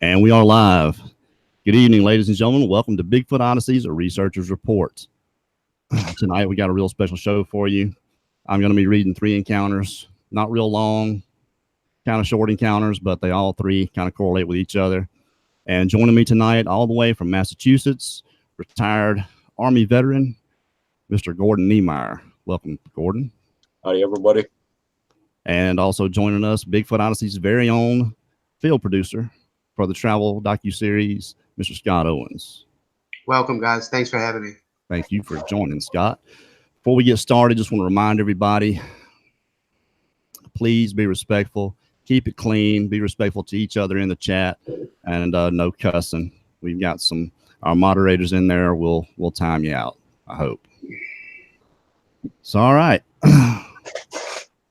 And we are live. Good evening, ladies and gentlemen. Welcome to Bigfoot Odyssey's, a Researcher's Report. Tonight, we got a real special show for you. I'm going to be reading 3 encounters. Not real long, kind of short encounters, but they all 3 kind of correlate with each other. And joining me tonight, all the way from Massachusetts, retired Army veteran, Mr. Gordon Nemier. Welcome, Gordon. Howdy, everybody. And also joining us, Bigfoot Odyssey's very own field producer for the travel docuseries, Mr. Scott Owens. Welcome, guys. Thanks for having me. Thank you for joining, Scott. Before we get started, just want to remind everybody, please be respectful. Keep it clean. Be respectful to each other in the chat, and no cussing. We've got our moderators in there. We'll time you out, I hope. So, all right.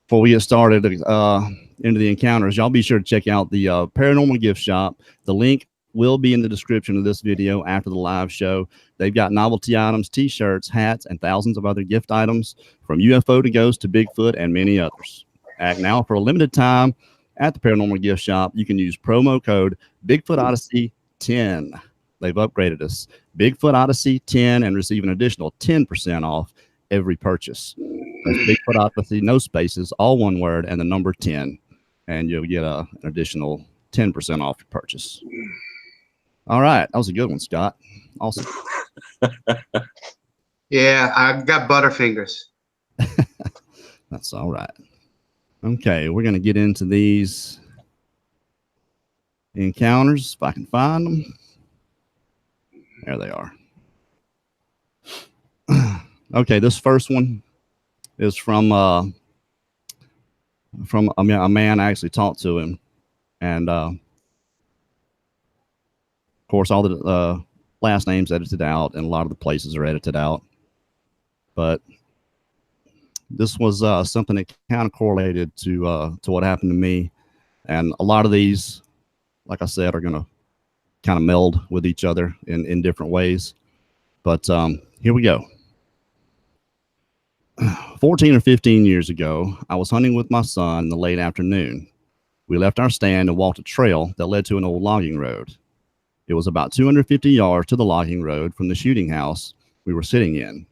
Before we get started into the encounters, y'all be sure to check out the Paranormal Gift Shop. The link will be in the description of this video after the live show. They've got novelty items, t-shirts, hats, and thousands of other gift items from UFO to ghosts to Bigfoot and many others. Act now for a limited time at the Paranormal Gift Shop. You can use promo code Bigfoot Odyssey 10. They've upgraded us. Bigfoot Odyssey 10 and receive an additional 10% off every purchase. That's Bigfoot Odyssey, no spaces, all one word, and the number 10. And you'll get an additional 10% off your purchase. All right. That was a good one, Scott. Awesome. Yeah, I got butterfingers. That's all right. Okay, we're going to get into these encounters, if I can find them. There they are. Okay, this first one is from a man. I actually talked to him, and of course all the last names edited out, and a lot of the places are edited out, but this was something that kind of correlated to what happened to me. And a lot of these, like I said, are going to kind of meld with each other in different ways, but here we go. 14 or 15 years ago, I was hunting with my son in the late afternoon. We left our stand and walked a trail that led to an old logging road. It was about 250 yards to the logging road from the shooting house we were sitting in.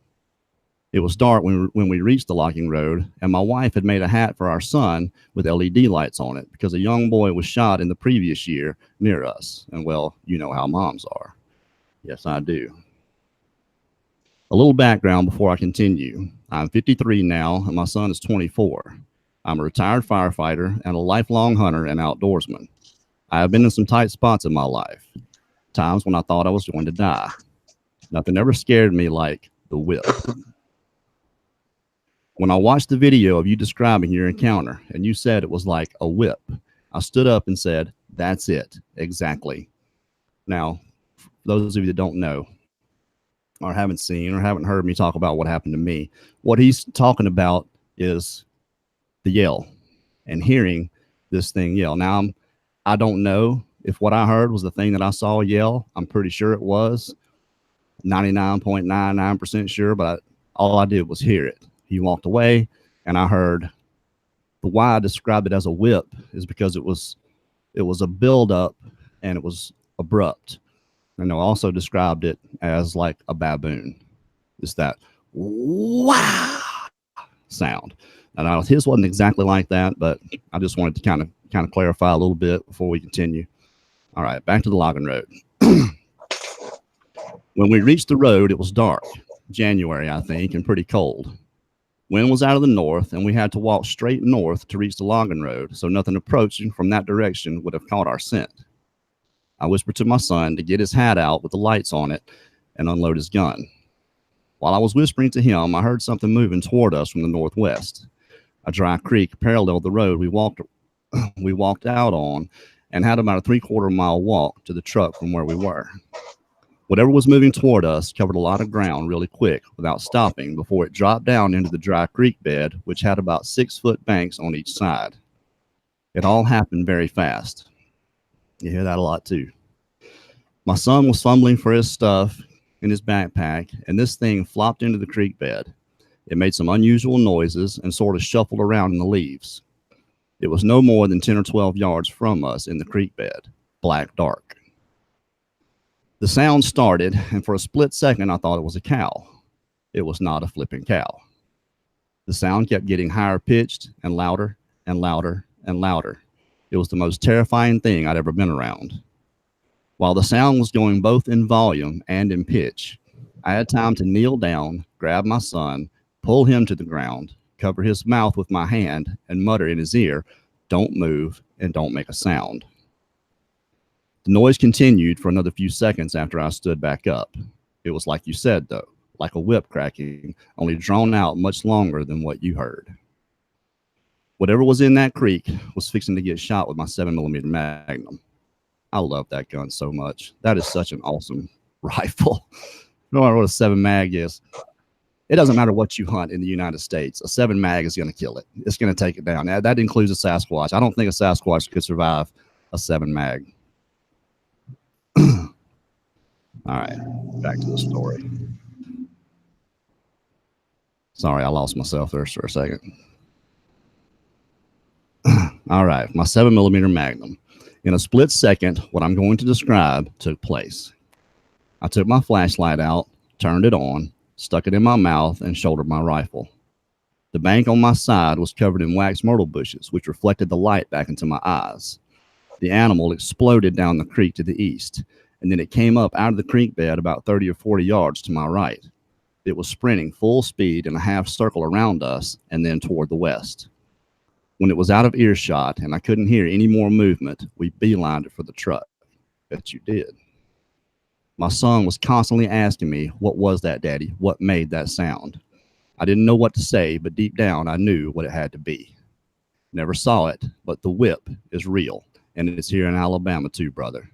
It was dark when we reached the logging road, and my wife had made a hat for our son with LED lights on it because a young boy was shot in the previous year near us. And well, you know how moms are. Yes, I do. A little background before I continue. I'm 53 now, and my son is 24. I'm a retired firefighter and a lifelong hunter and outdoorsman. I have been in some tight spots in my life, times when I thought I was going to die. Nothing ever scared me like the whip. When I watched the video of you describing your encounter, and you said it was like a whip, I stood up and said, "That's it, exactly." Now, for those of you that don't know, or haven't seen or haven't heard me talk about what happened to me, what he's talking about is the yell and hearing this thing yell. Now, I don't know if what I heard was the thing that I saw yell. I'm pretty sure it was. 99.99% sure, but all I did was hear it. He walked away, and I heard. But why I described it as a whip is because it was a buildup, and it was abrupt. And I also described it as like a baboon. It's that wow sound. And his wasn't exactly like that, but I just wanted to kind of clarify a little bit before we continue. All right, back to the logging road. When we reached the road, it was dark, January, I think, and pretty cold. Wind was out of the north, and we had to walk straight north to reach the logging road, so nothing approaching from that direction would have caught our scent. I whispered to my son to get his hat out with the lights on it and unload his gun. While I was whispering to him, I heard something moving toward us from the northwest. A dry creek paralleled the road we walked out on, and had about a 3/4 mile walk to the truck from where we were. Whatever was moving toward us covered a lot of ground really quick without stopping before it dropped down into the dry creek bed, which had about 6-foot banks on each side. It all happened very fast. You hear that a lot too. My son was fumbling for his stuff in his backpack, and this thing flopped into the creek bed. It made some unusual noises and sort of shuffled around in the leaves. It was no more than 10 or 12 yards from us in the creek bed. black dark. The sound started, and for a split second, I thought it was a cow. It was not a flipping cow. The sound kept getting higher pitched and louder and louder and louder. It was the most terrifying thing I'd ever been around. While the sound was going both in volume and in pitch, I had time to kneel down, grab my son, pull him to the ground, cover his mouth with my hand, and mutter in his ear, "Don't move and don't make a sound." The noise continued for another few seconds after I stood back up. It was like you said, though, like a whip cracking, only drawn out much longer than what you heard. Whatever was in that creek was fixing to get shot with my 7mm Magnum. I love that gun so much. That is such an awesome rifle. You know what a 7 mag is? It doesn't matter what you hunt in the United States. A 7 mag is going to kill it. It's going to take it down. That includes a Sasquatch. I don't think a Sasquatch could survive a 7 mag. All right, back to the story. Sorry, I lost myself there for a second. All right, my 7mm Magnum. In a split second, what I'm going to describe took place. I took my flashlight out, turned it on, stuck it in my mouth, and shouldered my rifle. The bank on my side was covered in wax myrtle bushes, which reflected the light back into my eyes. The animal exploded down the creek to the east, and then it came up out of the creek bed about 30 or 40 yards to my right. It was sprinting full speed in a half circle around us and then toward the west. When it was out of earshot and I couldn't hear any more movement, we beelined it for the truck. Bet you did. My son was constantly asking me, "What was that, Daddy? What made that sound?" I didn't know what to say, but deep down I knew what it had to be. Never saw it, but the whip is real, and it's here in Alabama too, brother.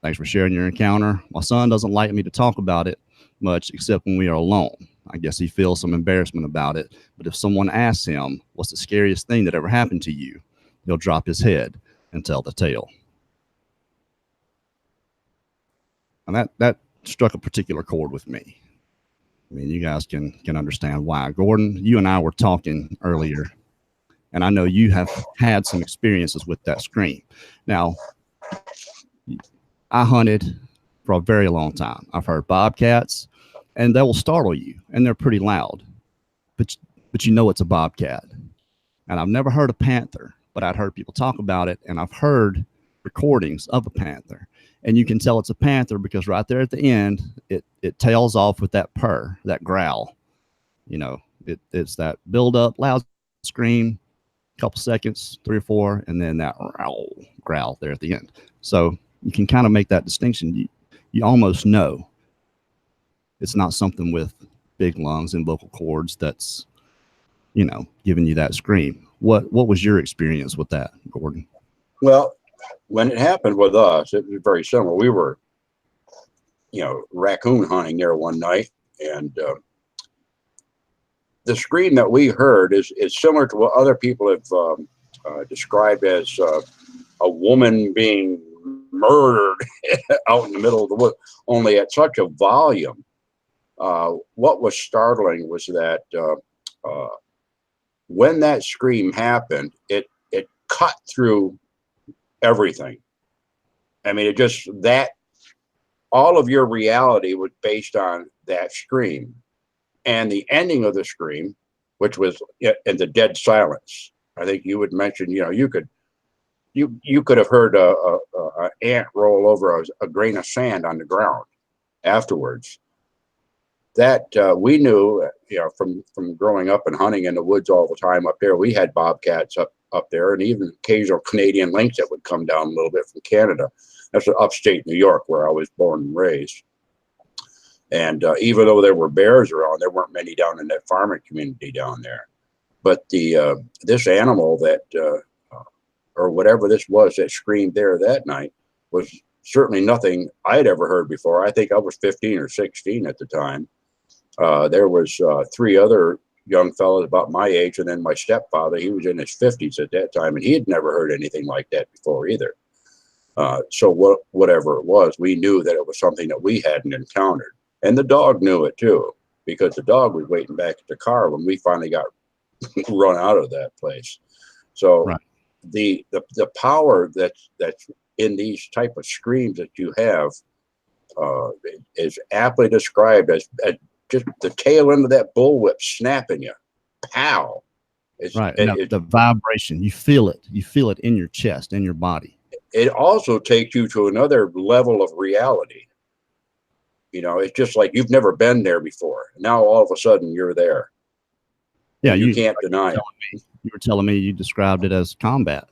Thanks for sharing your encounter. My son doesn't like me to talk about it much except when we are alone. I guess he feels some embarrassment about it, but if someone asks him, "What's the scariest thing that ever happened to you?" he'll drop his head and tell the tale. And that struck a particular chord with me. I mean, you guys can understand why. Gordon, you and I were talking earlier, and I know you have had some experiences with that scream. Now, I hunted for a very long time. I've heard bobcats, and they will startle you, and they're pretty loud. But you know it's a bobcat. And I've never heard a panther, but I'd heard people talk about it, and I've heard recordings of a panther. And you can tell it's a panther because right there at the end, it tails off with that purr, that growl. You know, it's that build up, loud scream, couple seconds, 3 or 4, and then that growl there at the end. So you can kind of make that distinction. You almost know it's not something with big lungs and vocal cords that's, you know, giving you that scream. What was your experience with that, Gordon? Well, when it happened with us, it was very similar. We were, raccoon hunting there one night, and the scream that we heard is similar to what other people have described as a woman being murdered out in the middle of the woods, only at such a volume. What was startling was that when that scream happened, it cut through everything. I mean, it just, that all of your reality was based on that scream, and the ending of the scream, which was in the dead silence. I think you would mention, you could have heard a ant roll over a grain of sand on the ground afterwards. That we knew, from growing up and hunting in the woods all the time up there. We had bobcats up there, and even occasional Canadian lynx that would come down a little bit from Canada. That's upstate New York, where I was born and raised. And even though there were bears around, there weren't many down in that farming community down there. But this animal that, or whatever this was that screamed there that night, was certainly nothing I'd ever heard before. I think I was 15 or 16 at the time. There was 3 other young fellows about my age, and then my stepfather. He was in his 50s at that time, and he had never heard anything like that before either. So whatever it was, we knew that it was something that we hadn't encountered. And the dog knew it too, because the dog was waiting back at the car when we finally got run out of that place. So right. The power that's in these type of screams that you have is aptly described as just the tail end of that bullwhip snapping you. Pow. Right. The vibration, you feel it. You feel it in your chest, in your body. It also takes you to another level of reality. You know, it's just like you've never been there before. Now all of a sudden you're there. Yeah, you can't deny it. You were telling me you described it as combat.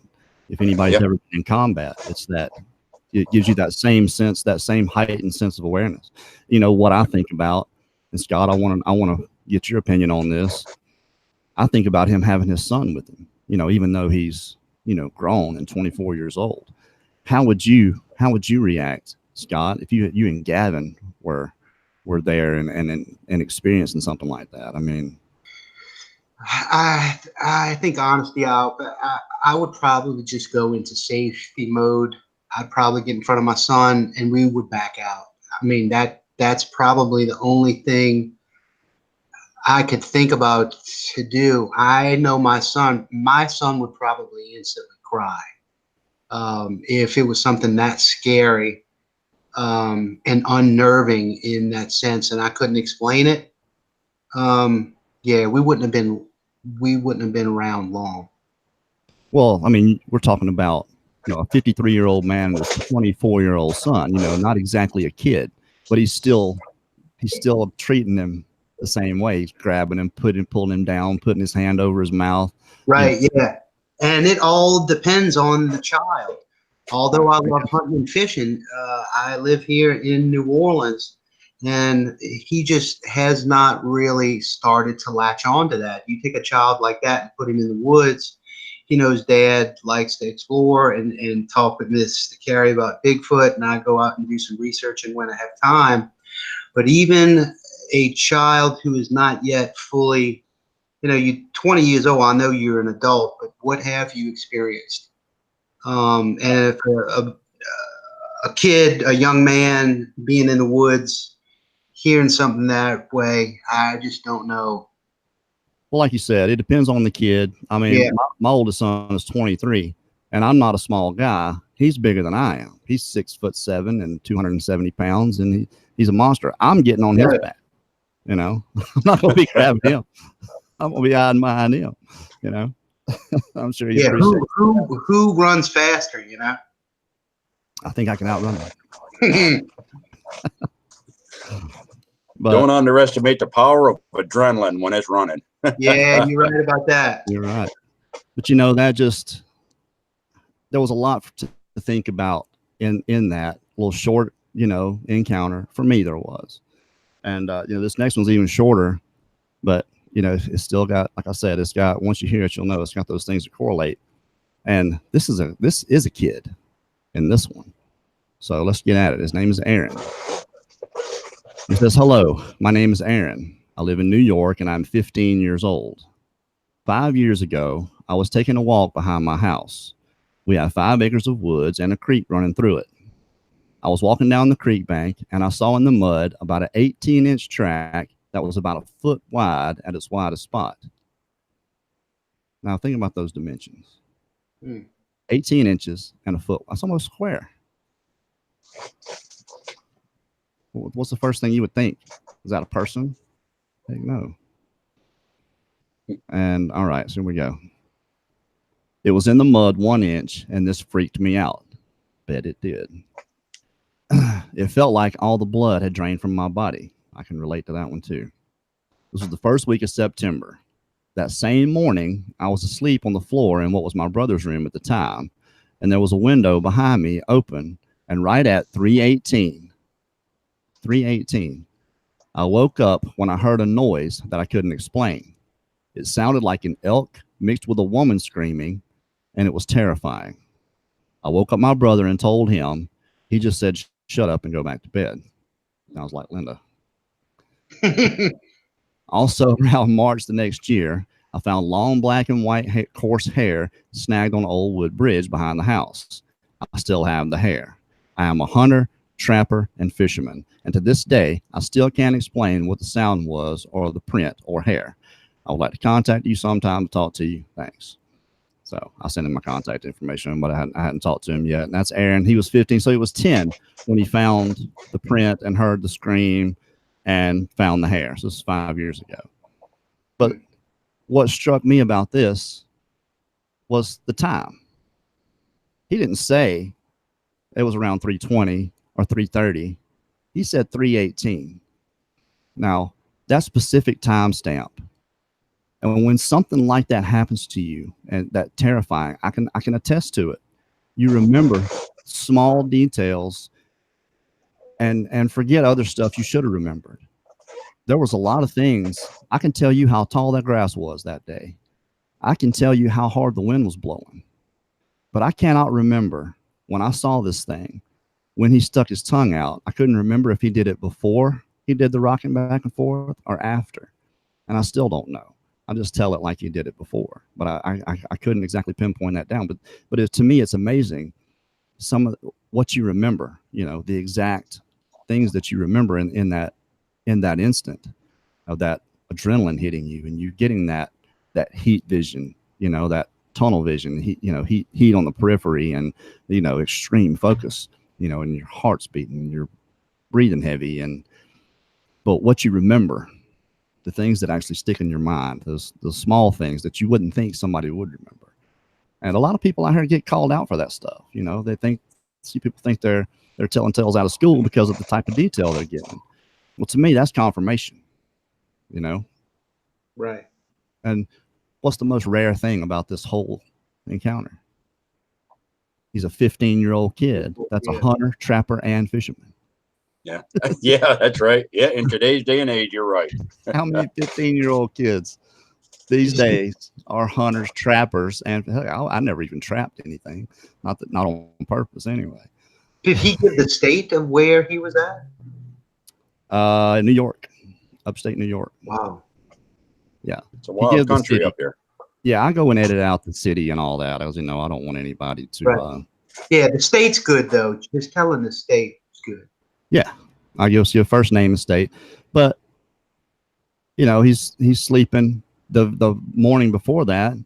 If anybody's ever been in combat, it's that it gives you that same sense, that same heightened sense of awareness. You know what I think about, and Scott, I want to get your opinion on this. I think about him having his son with him. You know, even though he's, you know, grown and 24 years old. How would you react, Scott, if you and Gavin were there and experiencing something like that? I mean, I think honestly, I would probably just go into safety mode. I'd probably get in front of my son and we would back out. I mean, that's probably the only thing I could think about to do. I know my son would probably instantly cry if it was something that scary and unnerving in that sense, and I couldn't explain it. Yeah, we wouldn't have been around long. Well, I mean, we're talking about, you know, a 53-year-old man with a 24-year-old son. You know, not exactly a kid, but he's still treating him the same way. He's grabbing him, pulling him down, putting his hand over his mouth. Right. You know. Yeah. And it all depends on the child. Although I love hunting and fishing, I live here in New Orleans, and he just has not really started to latch on to that. You take a child like that and put him in the woods. He knows dad likes to explore and talk with Miss Carrie about Bigfoot, and I go out and do some research and when I have time. But even a child who is not yet fully, you know, you're 20 years old, I know you're an adult, but what have you experienced? And if a kid, a young man being in the woods, hearing something that way, I just don't know. Well, like you said, it depends on the kid. I mean, yeah. my oldest son is 23, and I'm not a small guy. He's bigger than I am. He's 6'7" and 270 pounds, and he's a monster. I'm getting on his back. You know, I'm not going to be grabbing him. I'm going to be hiding behind him. You know, I'm sure he appreciates it. Who runs faster? You know, I think I can outrun him. But don't underestimate the power of adrenaline when it's running. Yeah, you're right about that. You're right. But you know, there was a lot to think about in that little short, you know, encounter. For me, there was. And, you know, this next one's even shorter, but, you know, it's still got, like I said, it's got, once you hear it, you'll know it's got those things that correlate. And this is a kid in this one. So let's get at it. His name is Aaron. He says, "Hello, my name is Aaron. I live in New York and I'm 15 years old. 5 years ago, I was taking a walk behind my house. We have 5 acres of woods and a creek running through it. I was walking down the creek bank and I saw in the mud about an 18-inch track that was about a foot wide at its widest spot." Now think about those dimensions. 18 inches and a foot. That's almost square. What's the first thing you would think? Is that a person? Heck no. And all right, so here we go. It was in the mud 1 inch, and this freaked me out. Bet it did. It felt like all the blood had drained from my body. I can relate to that one too. This was the first week of September. That same morning, I was asleep on the floor in what was my brother's room at the time, and there was a window behind me open, and right at 3:18, I woke up when I heard a noise that I couldn't explain. It sounded like an elk mixed with a woman screaming, and it was terrifying. I woke up my brother and told him. He just said, "Shut up and go back to bed." And I was like, Linda. Also, around March the next year, I found long black and white coarse hair snagged on an old wood bridge behind the house. I still have the hair. I am a hunter, trapper, and fisherman, and to this day, I still can't explain what the sound was or the print or hair. I would like to contact you sometime to talk to you. Thanks. So I'll send him my contact information, but I hadn't talked to him yet. And that's Aaron. He was 15, so he was 10 when he found the print and heard the scream and found the hair. So this is 5 years ago. But what struck me about this was the time. He didn't say it was around 3:20 or 3:30. He said 3:18. Now, that specific timestamp. And when something like that happens to you, and that terrifying, I can attest to it. You remember small details and forget other stuff you should have remembered. There was a lot of things. I can tell you how tall that grass was that day. I can tell you how hard the wind was blowing. But I cannot remember when I saw this thing, when he stuck his tongue out. I couldn't remember if he did it before he did the rocking back and forth or after. And I still don't know. I just tell it like he did it before. But I couldn't exactly pinpoint that down. But to me, it's amazing some of what you remember, you know, the exact things that you remember in that instant of that adrenaline hitting you and you getting that heat vision, you know, that tunnel vision, heat on the periphery and, you know, extreme focus, you know, and your heart's beating and you're breathing heavy. But what you remember, the things that actually stick in your mind, those small things that you wouldn't think somebody would remember. And a lot of people out here get called out for that stuff. You know, people think they're telling tales out of school because of the type of detail they're getting. Well, to me, that's confirmation, you know? Right. And what's the most rare thing about this whole encounter? He's a 15-year-old kid. That's a hunter, trapper, and fisherman. Yeah. Yeah, that's right. Yeah. In today's day and age, you're right. How many 15-year-old kids these days are hunters, trappers, and I never even trapped anything. Not on purpose anyway. Did he give the state of where he was at? New York, upstate New York. Wow. Yeah. It's a wild country up here. Yeah, I go and edit out the city and all that. I was, you know, I don't want anybody to. Right. Yeah, the state's good though. Just telling the state is good. Yeah, I go see a first name and state, but you know he's sleeping. The morning before that,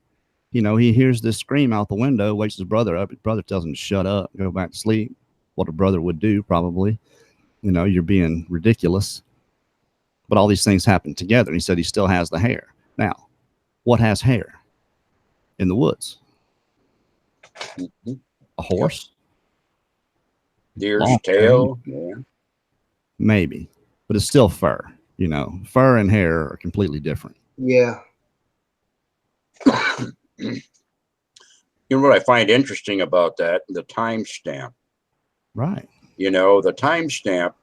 you know, he hears this scream out the window, wakes his brother up. His brother tells him to shut up, go back to sleep. What a brother would do, probably. You know, you're being ridiculous. But all these things happen together. And he said he still has the hair. Now, what has hair in the woods? Mm-hmm. A horse? Deer's tail? Yeah. Maybe. But it's still fur. You know, fur and hair are completely different. Yeah. You know what I find interesting about that? The timestamp. Right. You know, the timestamp,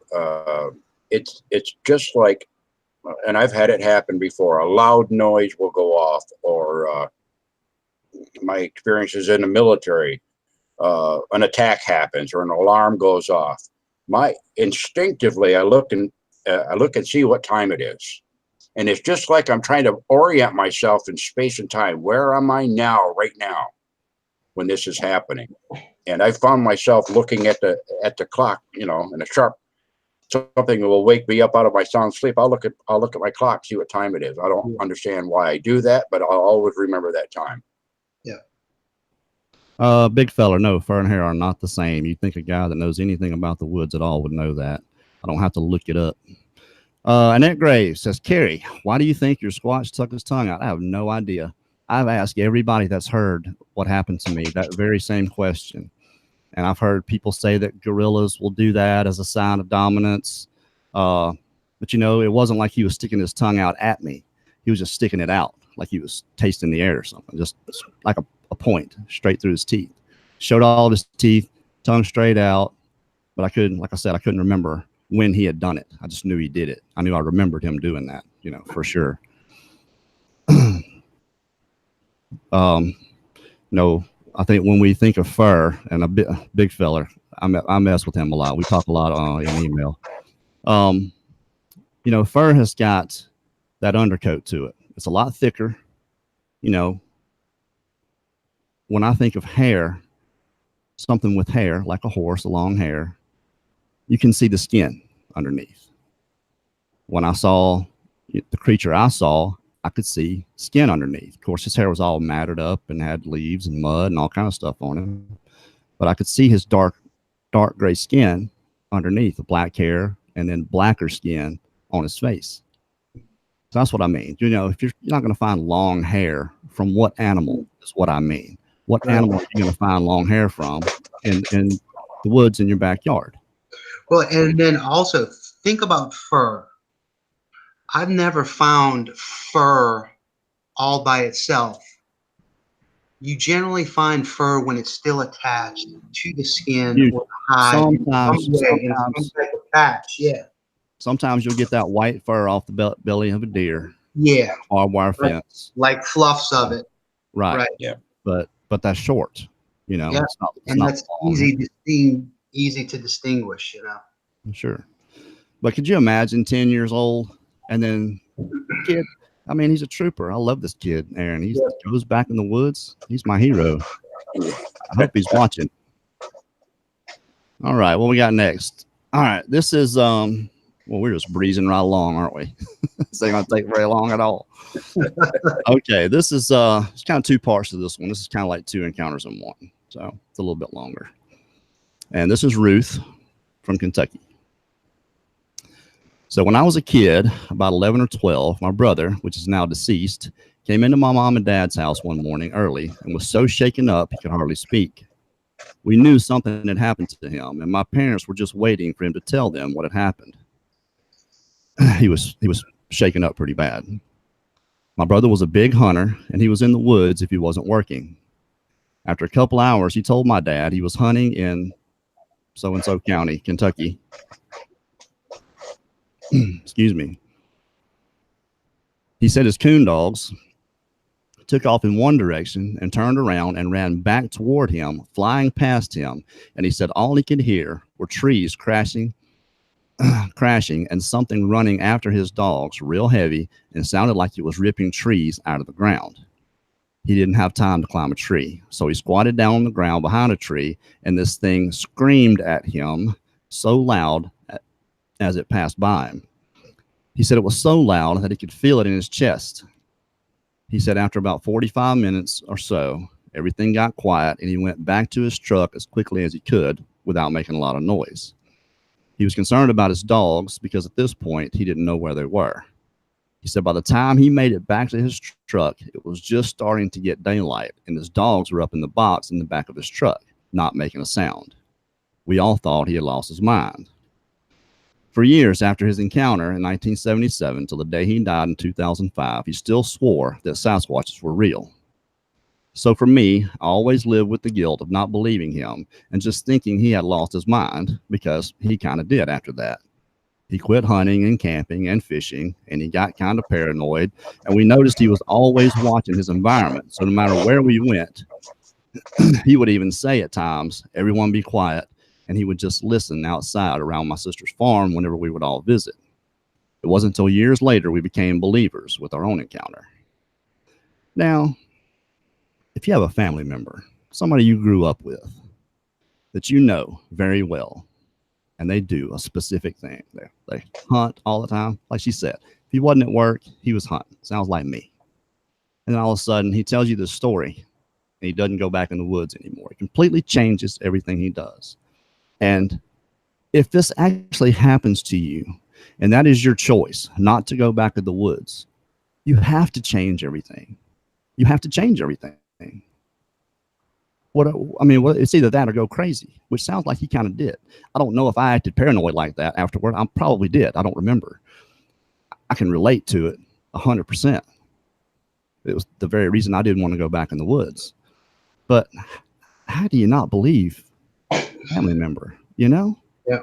it's just like, and I've had it happen before, a loud noise will go off, or my experiences in the military, an attack happens or an alarm goes off. Instinctively, I look and see what time it is. And it's just like I'm trying to orient myself in space and time. Where am I now, right now, when this is happening? And I found myself looking at the clock, you know, and a sharp something that will wake me up out of my sound sleep. I'll look at my clock, see what time it is. I don't understand why I do that, but I'll always remember that time. Yeah. Big fella, no, fur and hair are not the same. You'd think a guy that knows anything about the woods at all would know that. I don't have to look it up. Annette Graves says, Carrie, why do you think your squatch stuck his tongue out? I have no idea. I've asked everybody that's heard what happened to me that very same question. And I've heard people say that gorillas will do that as a sign of dominance. But, you know, it wasn't like he was sticking his tongue out at me. He was just sticking it out like he was tasting the air or something, just like a point straight through his teeth. Showed all of his teeth, tongue straight out. But I couldn't remember when he had done it. I just knew he did it. I knew I remembered him doing that, you know, for sure. No, I think when we think of fur and a big fella, I mess with him a lot. We talk a lot in email. You know, fur has got that undercoat to it. It's a lot thicker. You know, when I think of hair, something with hair, like a horse, a long hair, you can see the skin underneath. When I saw the creature I saw I could see skin underneath. Of course, his hair was all matted up and had leaves and mud and all kind of stuff on him. But I could see his dark gray skin underneath, the black hair, and then blacker skin on his face. So that's what I mean. You know, if you're not going to find long hair from what animal is what I mean. What animal are you going to find long hair from in the woods in your backyard? Well, and then also think about fur. I've never found fur all by itself. You generally find fur when it's still attached to the skin or the hide. Sometimes, in some type of patch. Yeah. Sometimes you'll get that white fur off the belly of a deer. Yeah. Barbed wire fence. Like fluffs of it. Right. Yeah. But that's short. You know. Yeah. It's not that's long. easy to distinguish. You know. Sure. But could you imagine 10 years old and then kid? I mean, he's a trooper. I love this kid, Aaron. He goes back in the woods. He's my hero. I hope he's watching. All right, what we got next? All right, this is well, we're just breezing right along, aren't we? This ain't gonna take very long at all. Okay, this is it's kind of two parts to this one. This is kind of like two encounters in one, so it's a little bit longer. And this is Ruth from Kentucky. So when I was a kid, about 11 or 12, my brother, which is now deceased, came into my mom and dad's house one morning early and was so shaken up he could hardly speak. We knew something had happened to him, and my parents were just waiting for him to tell them what had happened. He was shaken up pretty bad. My brother was a big hunter, and he was in the woods if he wasn't working. After a couple hours, he told my dad he was hunting in so-and-so county, Kentucky. Excuse me. He said his coon dogs took off in one direction and turned around and ran back toward him, flying past him. And he said all he could hear were trees crashing and something running after his dogs real heavy and sounded like it was ripping trees out of the ground. He didn't have time to climb a tree, so he squatted down on the ground behind a tree, and this thing screamed at him so loud as it passed by him. He said it was so loud that he could feel it in his chest. He said after about 45 minutes or so, everything got quiet and he went back to his truck as quickly as he could without making a lot of noise. He was concerned about his dogs because at this point he didn't know where they were. He said by the time he made it back to his truck, it was just starting to get daylight and his dogs were up in the box in the back of his truck, not making a sound. We all thought he had lost his mind. For years after his encounter in 1977 till the day he died in 2005, he still swore that Sasquatches were real. So for me, I always lived with the guilt of not believing him and just thinking he had lost his mind, because he kind of did after that. He quit hunting and camping and fishing, and he got kind of paranoid, and we noticed he was always watching his environment. So no matter where we went, he would even say at times, "Everyone be quiet," and he would just listen outside around my sister's farm whenever we would all visit. It wasn't until years later we became believers with our own encounter. Now, if you have a family member, somebody you grew up with, that you know very well, and they do a specific thing, they hunt all the time, like she said, if he wasn't at work, he was hunting. Sounds like me. And then all of a sudden, he tells you this story, and he doesn't go back in the woods anymore. It completely changes everything he does. And if this actually happens to you, and that is your choice, not to go back to the woods, you have to change everything. You have to change everything. It's either that or go crazy, which sounds like he kind of did. I don't know if I acted paranoid like that afterward. I probably did. I don't remember. I can relate to it 100%. It was the very reason I didn't want to go back in the woods. But how do you not believe a family member, you know? Yeah.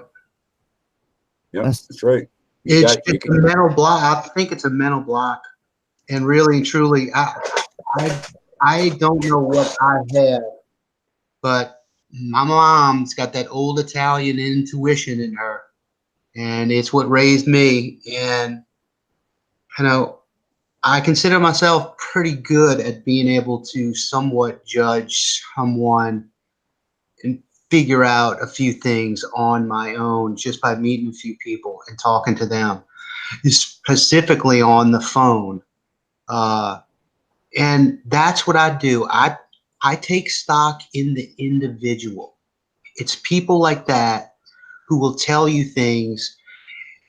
Yeah, that's right. It's a mental block. I think it's a mental block. And really and truly, I don't know what I have, but my mom's got that old Italian intuition in her, and it's what raised me. And, you know, I consider myself pretty good at being able to somewhat judge someone and figure out a few things on my own just by meeting a few people and talking to them, specifically on the phone. And that's what I do. I take stock in the individual. It's people like that who will tell you things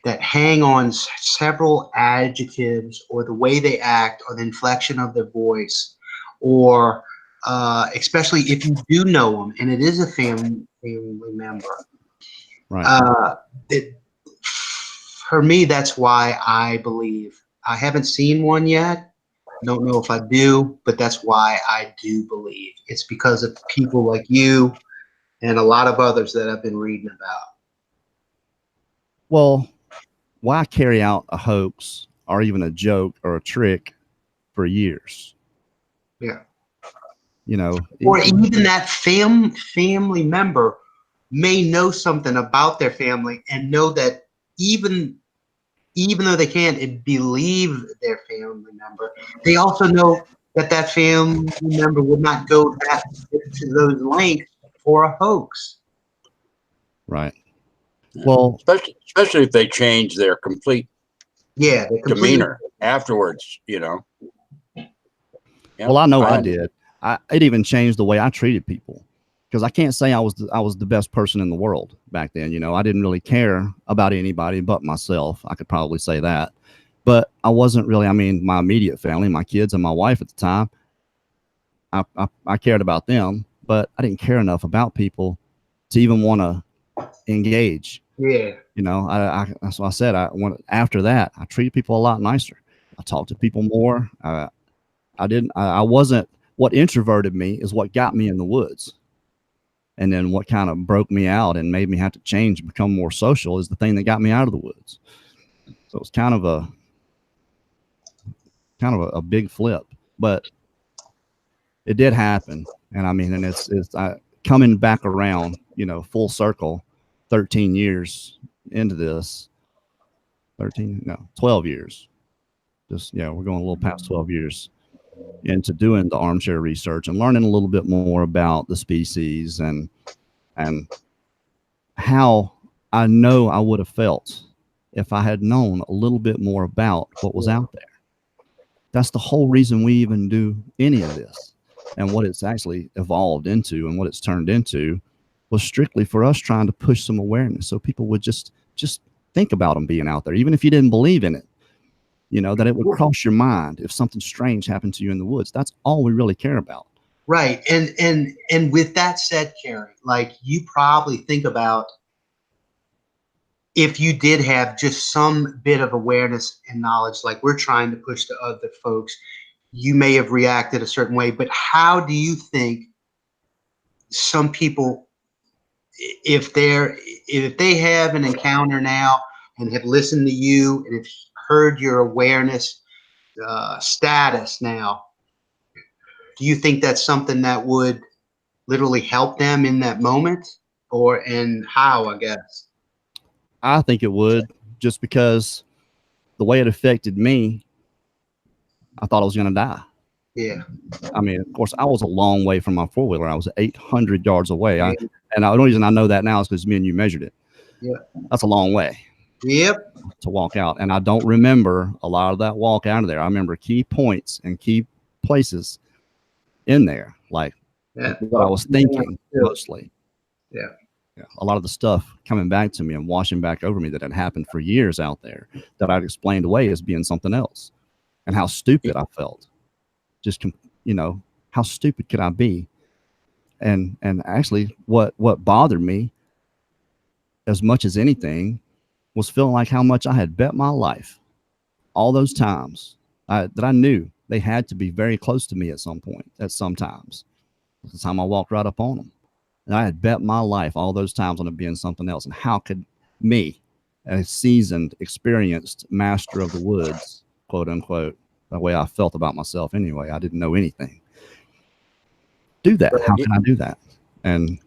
that hang on several adjectives or the way they act or the inflection of their voice, or especially if you do know them and it is a family member. Right. For me, that's why I believe. I haven't seen one yet. Don't know if I do, but that's why I do believe. It's because of people like you and a lot of others that I've been reading about. Well, why carry out a hoax or even a joke or a trick for years? Yeah. You know, Or even that family member may know something about their family and know that even though they can't believe their family member, they also know that that family member would not go to those lengths for a hoax. right. Well, especially if they change their complete demeanor afterwards, you know. Yep, well, I know I did. It even changed the way I treated people, because I can't say I was the best person in the world back then. You know, I didn't really care about anybody but myself. I could probably say that, but I wasn't really. I mean, my immediate family, my kids, and my wife at the time, I cared about them, but I didn't care enough about people to even want to engage. Yeah. You know, that's what I said. After that, I treated people a lot nicer. I talked to people more. I wasn't. What introverted me is what got me in the woods. And then what kind of broke me out and made me have to change and become more social is the thing that got me out of the woods. So it's kind of a big flip, but it did happen. And I mean, and it's coming back around, you know, full circle, 13 years into this, 12 years. Just, yeah, we're going a little past 12 years into doing the armchair research and learning a little bit more about the species and how I know I would have felt if I had known a little bit more about what was out there. That's the whole reason we even do any of this, and what it's actually evolved into and what it's turned into was strictly for us trying to push some awareness so people would just think about them being out there, even if you didn't believe in it. You know, that it would cross your mind if something strange happened to you in the woods. That's all we really care about. Right. And with that said, Kerry, like, you probably think about if you did have just some bit of awareness and knowledge, like we're trying to push to other folks, you may have reacted a certain way. But how do you think some people, if they have an encounter now and have listened to you and have heard your awareness status now, do you think that's something that would literally help them in that moment, and how, I guess? I think it would, just because the way it affected me, I thought I was going to die. Yeah. I mean, of course, I was a long way from my four-wheeler. I was 800 yards away. And the only reason I know that now is because me and you measured it. Yeah. That's a long way. Yep. To walk out. And I don't remember a lot of that walk out of there. I remember key points and key places in there, like what I was thinking mostly. Yeah. A lot of the stuff coming back to me and washing back over me that had happened for years out there that I'd explained away as being something else, and how stupid I felt. Just, you know, how stupid could I be? And actually what bothered me as much as anything was feeling like how much I had bet my life all those times that I knew they had to be very close to me at some point, at some times. The time I walked right up on them. And I had bet my life all those times on it being something else. And how could me, a seasoned, experienced master of the woods, quote unquote, the way I felt about myself anyway, I didn't know anything, do that? How can I do that? And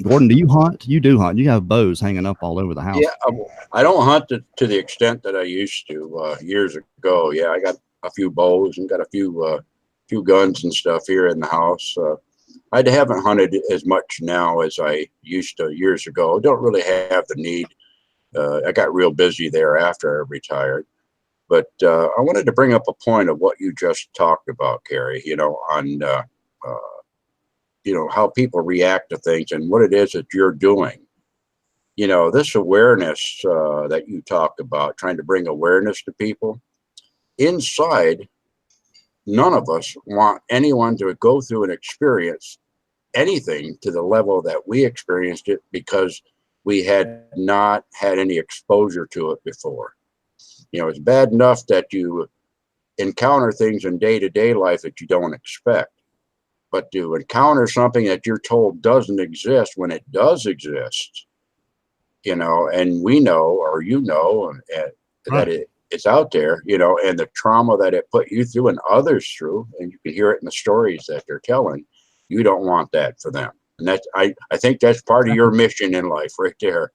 Gordon, do you hunt? You do hunt. You have bows hanging up all over the house. Yeah, I don't hunt to the extent that I used to years ago. Yeah, I got a few bows and got a few guns and stuff here in the house. I haven't hunted as much now as I used to years ago. Don't really have the need. I got real busy there after I retired. But I wanted to bring up a point of what you just talked about, Carrie, on how people react to things and what it is that you're doing. This awareness that you talked about, trying to bring awareness to people. Inside, none of us want anyone to go through and experience anything to the level that we experienced it, because we had not had any exposure to it before. It's bad enough that you encounter things in day-to-day life that you don't expect, but to encounter something that you're told doesn't exist when it does exist, and we know, or that it's out there, and the trauma that it put you through and others through, and you can hear it in the stories that they're telling. You don't want that for them. And that's, I think that's part of your mission in life right there.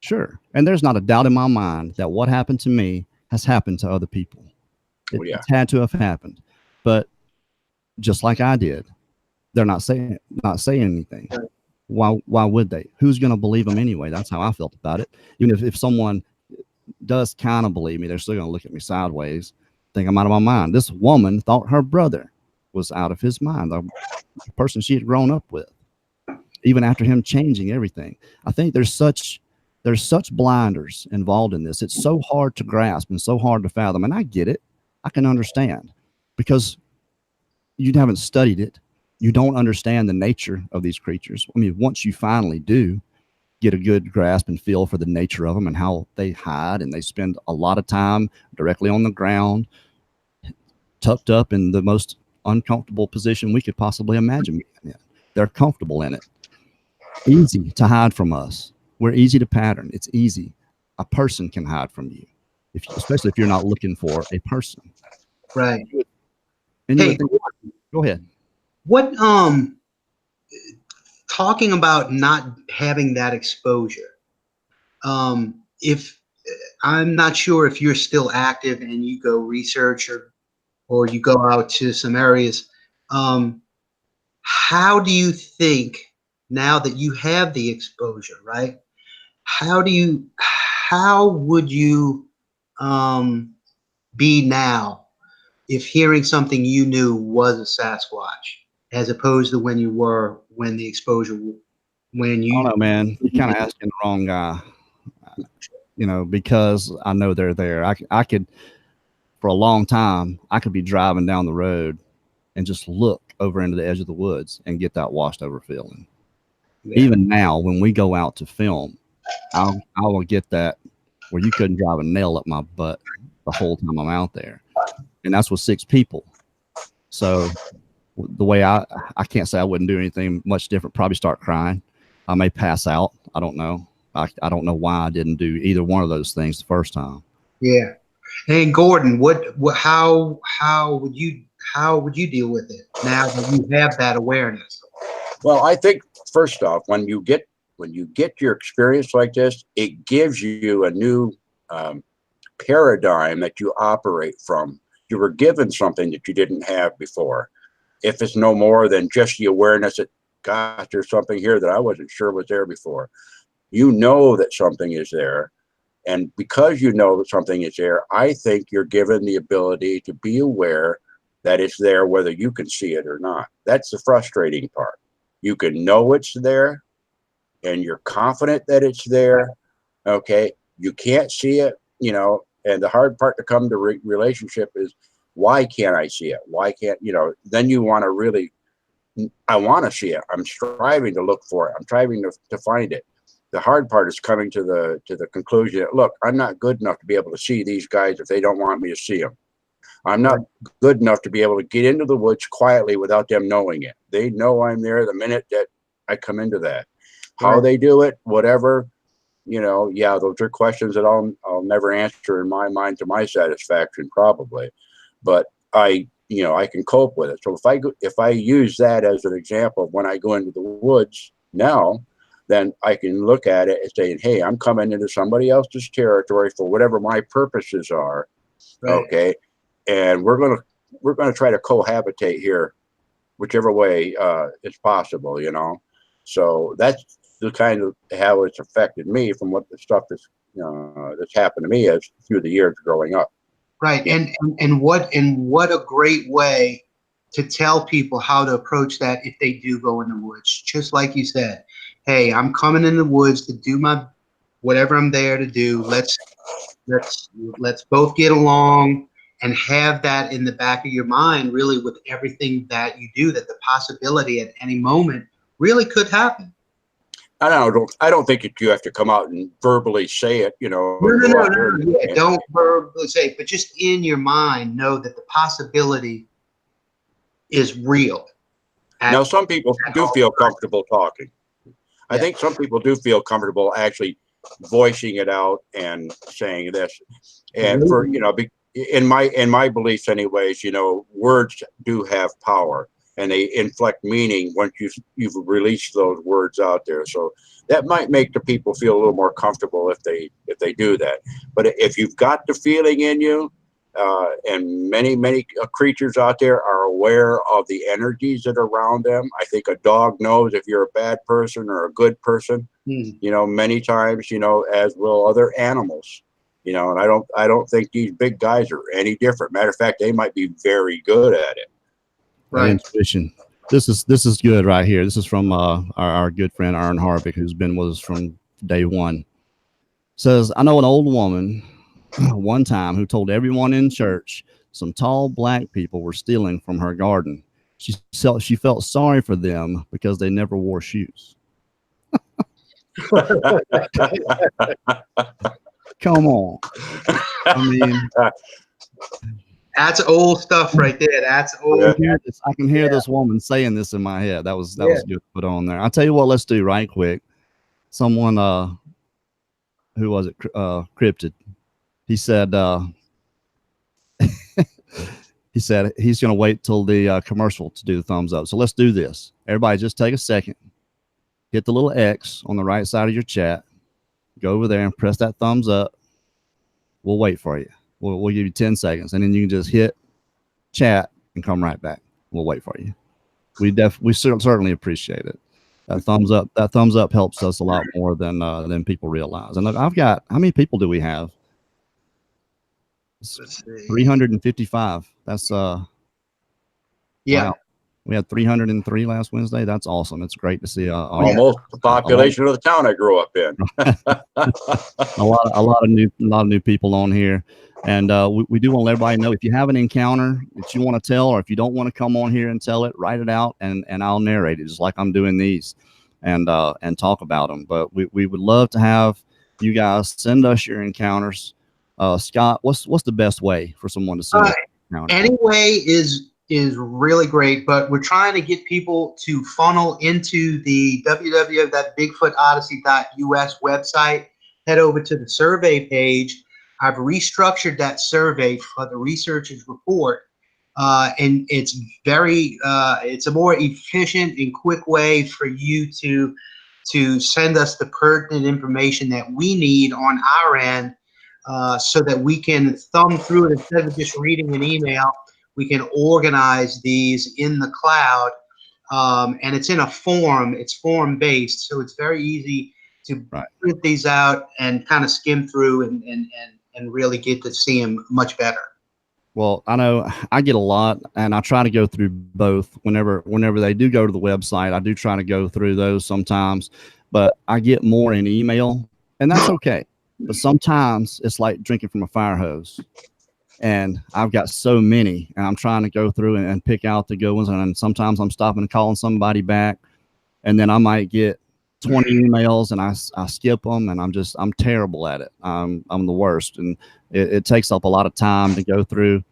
Sure. And there's not a doubt in my mind that what happened to me has happened to other people. It's had to have happened. But just like I did, they're not saying anything. Why would they? Who's going to believe them anyway? That's how I felt about it. Even if someone does kind of believe me, they're still going to look at me sideways, think I'm out of my mind. This woman thought her brother was out of his mind, the person she had grown up with, even after him changing everything. I think there's such blinders involved in this. It's so hard to grasp and so hard to fathom. And I get it. I can understand, because you haven't studied it. You don't understand the nature of these creatures. I mean, once you finally do get a good grasp and feel for the nature of them and how they hide, and they spend a lot of time directly on the ground, tucked up in the most uncomfortable position we could possibly imagine. They're comfortable in it. Easy to hide from us. We're easy to pattern. It's easy. A person can hide from you, especially if you're not looking for a person. Right. And hey, go ahead. What talking about not having that exposure. If I'm not sure if you're still active and you go research or you go out to some areas, how do you think, now that you have the exposure, right? How would you be now if hearing something you knew was a Sasquatch, as opposed to when the exposure, when you... I don't know, man. You're kind of asking the wrong guy, because I know they're there. I could, for a long time, I could be driving down the road and just look over into the edge of the woods and get that washed over feeling. Yeah. Even now, when we go out to film, I will get that where you couldn't drive a nail up my butt the whole time I'm out there. And that's with 6 people. So the way I can't say I wouldn't do anything much different, probably start crying. I may pass out. I don't know. I don't know why I didn't do either one of those things the first time. Yeah. And Gordon, how would you deal with it now that you have that awareness? Well, I think first off, when you get your experience like this, it gives you a new paradigm that you operate from. You were given something that you didn't have before. If it's no more than just the awareness that, gosh, there's something here that I wasn't sure was there before. You know that something is there. And because you know that something is there, I think you're given the ability to be aware that it's there, whether you can see it or not. That's the frustrating part. You can know it's there, and you're confident that it's there. Okay, you can't see it, and the hard part to come to relationship is, why can't I see it? Why can't, then you want to really, I want to see it. I'm striving to look for it. I'm striving to find it. The hard part is coming to the conclusion that, look, I'm not good enough to be able to see these guys if they don't want me to see them. I'm not good enough to be able to get into the woods quietly without them knowing it. They know I'm there the minute that I come into that. How they do it, whatever, yeah, those are questions that I'll never answer in my mind to my satisfaction, probably. But I can cope with it. So if I use that as an example of when I go into the woods now, then I can look at it and say, hey, I'm coming into somebody else's territory for whatever my purposes are. Right. Okay. And we're gonna try to cohabitate here, whichever way it's possible, So that's the kind of how it's affected me from what the stuff that's happened to me as through the years growing up. Right. And what a great way to tell people how to approach that if they do go in the woods. Just like you said, hey, I'm coming in the woods to do my whatever I'm there to do. Let's both get along and have that in the back of your mind, really, with everything that you do, that the possibility at any moment really could happen. I don't think that you have to come out and verbally say it, you know. No. Yeah, don't verbally say it, but just in your mind, know that the possibility is real. Now, some people do feel comfortable talking. I think some people do feel comfortable actually voicing it out and saying this. And for, you know, in my beliefs anyways, you know, words do have power and they inflect meaning once you've released those words out there. So that might make the people feel a little more comfortable if they do that. But if you've got the feeling in you, and many creatures out there are aware of the energies that are around them. I think a dog knows if you're a bad person or a good person. You know, many times, you know, as will other animals. You know, and I don't think these big guys are any different. Matter of fact, they might be very good at it. Right. Intuition. This is good right here. This is from our good friend Aaron Harvick, who's been with us from day one. Says, I know an old woman one time who told everyone in church some tall black people were stealing from her garden. She felt sorry for them because they never wore shoes. Come on. I mean, that's old stuff right there. That's old. I can hear this woman saying this in my head. That was good to put on there. I'll tell you what, let's do right quick. Someone, who was it? Cryptid. He said, he said he's going to wait till the commercial to do the thumbs up. So let's do this. Everybody just take a second, hit the little X on the right side of your chat, go over there and press that thumbs up. We'll wait for you. We'll give you 10 seconds and then you can just hit chat and come right back. We'll wait for you. We certainly appreciate it. That thumbs up helps us a lot more than people realize. And look, I've got, how many people do we have? 355. That's wow. We had 303 last Wednesday. That's awesome. It's great to see almost the population of the town I grew up in. a lot of new people on here, and we do want to let everybody know if you have an encounter that you want to tell, or if you don't want to come on here and tell it, write it out, and I'll narrate it just like I'm doing these, and talk about them. But we would love to have you guys send us your encounters. Scott, what's the best way for someone to send an encounter? Any way is really great, but we're trying to get people to funnel into the www.bigfootodyssey.us website. Head over to the survey page. I've restructured that survey for the researchers report, and it's it's a more efficient and quick way for you to send us the pertinent information that we need on our end, so that we can thumb through it instead of just reading an email. We can organize these in the cloud, and it's in a form. It's form-based, so it's very easy to print these out and kind of skim through and really get to see them much better. Well, I know I get a lot, and I try to go through both. Whenever they do go to the website, I do try to go through those sometimes, but I get more in email, and that's okay. But sometimes it's like drinking from a fire hose. And I've got so many, and I'm trying to go through and pick out the good ones. And sometimes I'm stopping and calling somebody back, and then I might get 20 emails, and I skip them, and I'm terrible at it. I'm the worst, and it takes up a lot of time to go through.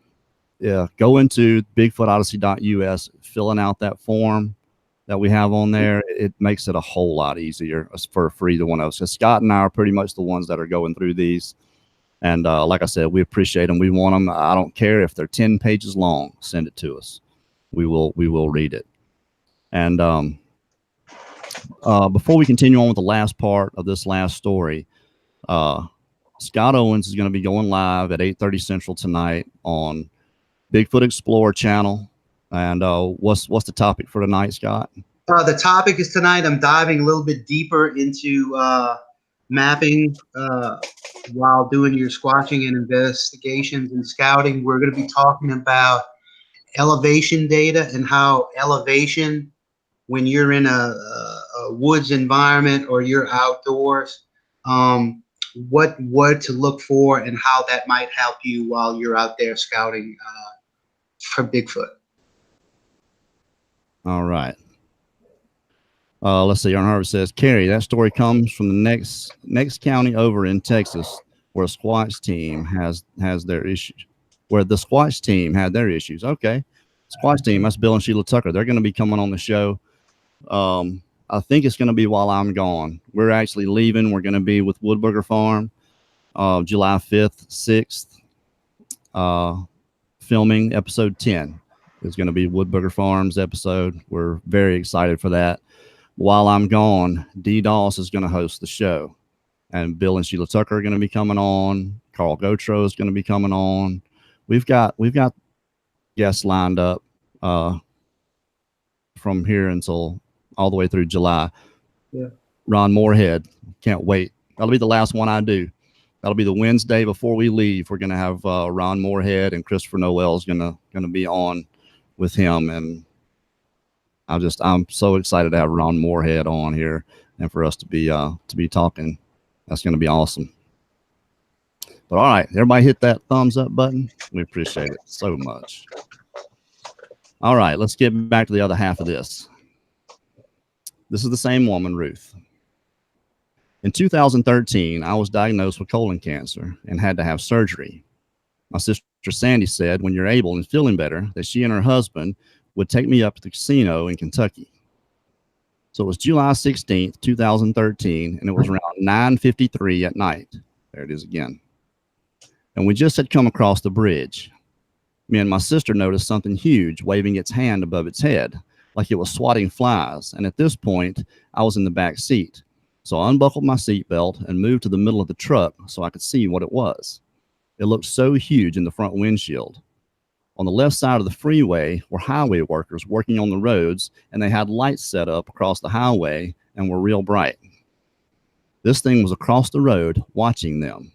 Yeah, go into bigfootodyssey.us, filling out that form that we have on there. It makes it a whole lot easier for either one of us. Because Scott and I are pretty much the ones that are going through these. And like I said, we appreciate them. We want them. I don't care if they're 10 pages long. Send it to us. We will read it. And before we continue on with the last part of this last story, Scott Owens is going to be going live at 8:30 Central tonight on Bigfoot Explorer channel. And what's the topic for tonight, Scott? The topic is tonight, I'm diving a little bit deeper into mapping while doing your squatching and investigations and scouting. We're going to be talking about elevation data and how elevation, when you're in a woods environment or you're outdoors, what to look for and how that might help you while you're out there scouting for Bigfoot. All right. Let's see. Aaron Harvey says, Carrie, that story comes from the next county over in Texas, where a Squatch team has their issues. Where the Squatch team had their issues. Okay, Squatch team. That's Bill and Sheila Tucker. They're going to be coming on the show. I think it's going to be while I'm gone. We're actually leaving. We're going to be with Woodburger Farm, July 5th, 6th. Filming episode 10 is going to be Woodburger Farm's episode. We're very excited for that. While I'm gone, D. Doss is going to host the show, and Bill and Sheila Tucker are going to be coming on. Carl Gotro is going to be coming on. We've got guests lined up from here until all the way through July. Yeah. Ron Moorhead, can't wait. That'll be the last one I do. That'll be the Wednesday before we leave. We're going to have Ron Moorhead, and Christopher Noel is going to be on with him, and I'm so excited to have Ron Moorhead on here and for us to be talking. That's going to be awesome. But all right, everybody hit that thumbs up button. We appreciate it so much. All right, let's get back to the other half of this. This is the same woman, Ruth. In 2013, I was diagnosed with colon cancer and had to have surgery. My sister Sandy said, when you're able and feeling better, that she and her husband would take me up to the casino in Kentucky. So it was July 16th, 2013, and it was around 9:53 at night. There it is again. And we just had come across the bridge. Me and my sister noticed something huge waving its hand above its head, like it was swatting flies. And at this point, I was in the back seat. So I unbuckled my seatbelt and moved to the middle of the truck so I could see what it was. It looked so huge in the front windshield. On the left side of the freeway were highway workers working on the roads, and they had lights set up across the highway and were real bright. This thing was across the road watching them.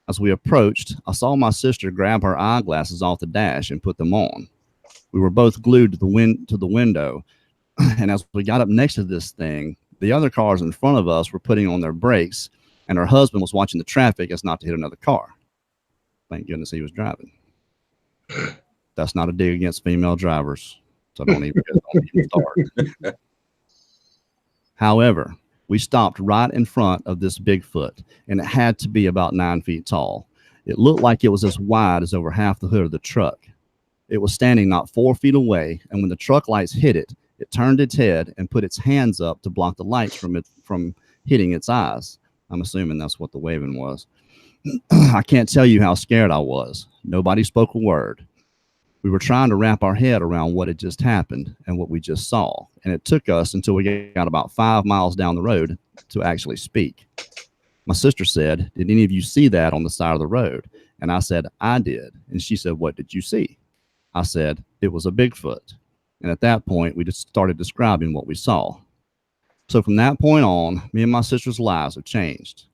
As we approached, I saw my sister grab her eyeglasses off the dash and put them on. We were both glued to the window, and as we got up next to this thing, the other cars in front of us were putting on their brakes, and her husband was watching the traffic as not to hit another car. Thank goodness he was driving. That's not a dig against female drivers, so don't even start. However, we stopped right in front of this Bigfoot, and it had to be about 9 feet tall. It looked like it was as wide as over half the hood of the truck. It was standing not 4 feet away, and when the truck lights hit it, it turned its head and put its hands up to block the lights from hitting its eyes. I'm assuming that's what the waving was. I can't tell you how scared I was. Nobody spoke a word. We were trying to wrap our head around what had just happened and what we just saw, and it took us until we got about 5 miles down the road to actually speak. My sister said, "Did any of you see that on the side of the road?" And I said, "I did." And she said, "What did you see?" I said, "It was a Bigfoot." And at that point, we just started describing what we saw. So from that point on, me and my sister's lives have changed.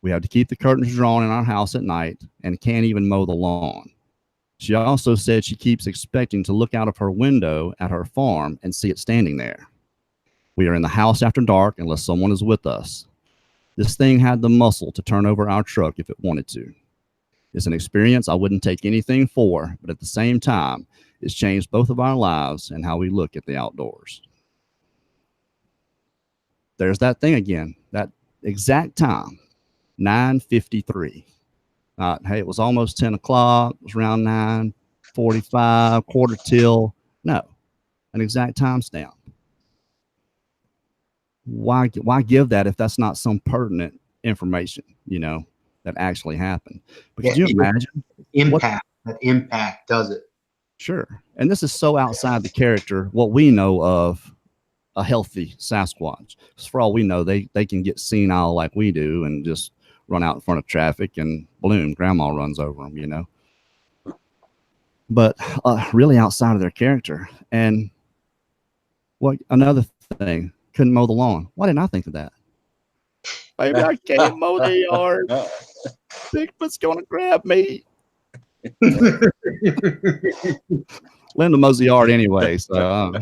We have to keep the curtains drawn in our house at night and can't even mow the lawn. She also said she keeps expecting to look out of her window at her farm and see it standing there. We are in the house after dark unless someone is with us. This thing had the muscle to turn over our truck if it wanted to. It's an experience I wouldn't take anything for, but at the same time, it's changed both of our lives and how we look at the outdoors. There's that thing again, that exact time, 9:53. Hey, it was almost 10 o'clock. It was around 9:45, quarter till. No, an exact timestamp. Why give that if that's not some pertinent information, that actually happened? But could you imagine? That impact does it. Sure. And this is so outside the character, what we know of a healthy Sasquatch. Because for all we know, they can get senile like we do and just run out in front of traffic and boom, grandma runs over them, But really outside of their character. And what another thing, couldn't mow the lawn. Why didn't I think of that? Maybe I can't mow the yard. Bigfoot's gonna grab me. Linda mows the yard anyway, so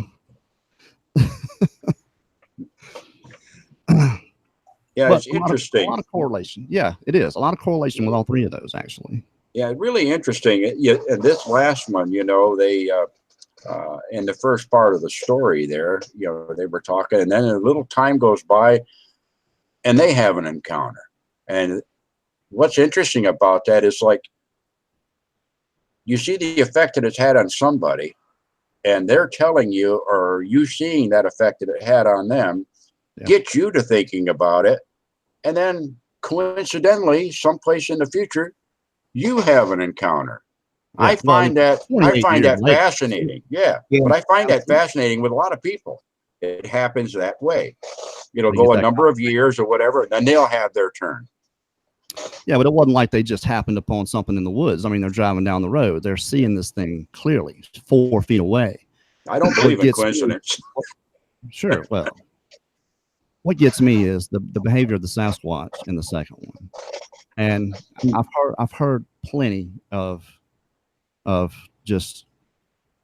yeah, but it's interesting. A lot of correlation. Yeah, it is a lot of correlation with all three of those, actually. Yeah, really interesting. And this last one, you know, they in the first part of the story there, you know, they were talking, and then a little time goes by, and they have an encounter. And what's interesting about that is, like, you see the effect that it's had on somebody, and they're telling you, or you seeing that effect that it had on them, get you to thinking about it. And then coincidentally, someplace in the future, you have an encounter. Yeah. I find that fascinating. Yeah. But I find that fascinating with a lot of people. It happens that way. It'll go a number of years or whatever, and then they'll have their turn. Yeah, but it wasn't like they just happened upon something in the woods. I mean, they're driving down the road. They're seeing this thing clearly 4 feet away. I don't believe in coincidence. Sure. Well, what gets me is the behavior of the Sasquatch in the second one. And I've heard plenty of just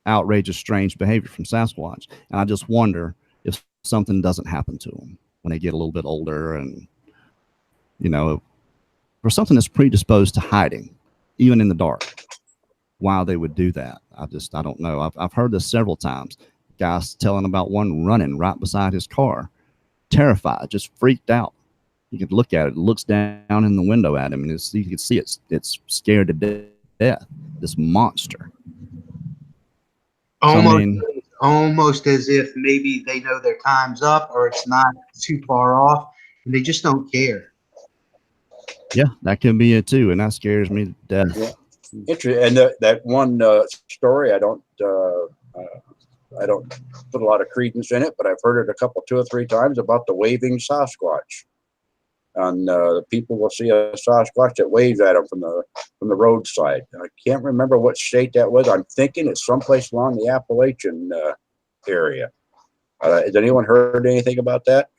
outrageous, strange behavior from Sasquatch. And I just wonder if something doesn't happen to them when they get a little bit older, and, you know, or something that's predisposed to hiding, even in the dark, why they would do that. I don't know. I've heard this several times. Guys telling about one running right beside his car, terrified, just freaked out. You could look at it. It looks down in the window at him, and you can see it's scared to death. This monster. Almost as if maybe they know their time's up, or it's not too far off, and they just don't care. Yeah, that can be it too, and that scares me to death. Yeah. Interesting. And that one story, I don't put a lot of credence in it, but I've heard it 2 or 3 times about the waving Sasquatch. And the people will see a Sasquatch that waves at them from the roadside. I can't remember what state that was. I'm thinking it's someplace along the Appalachian area. Has anyone heard anything about that?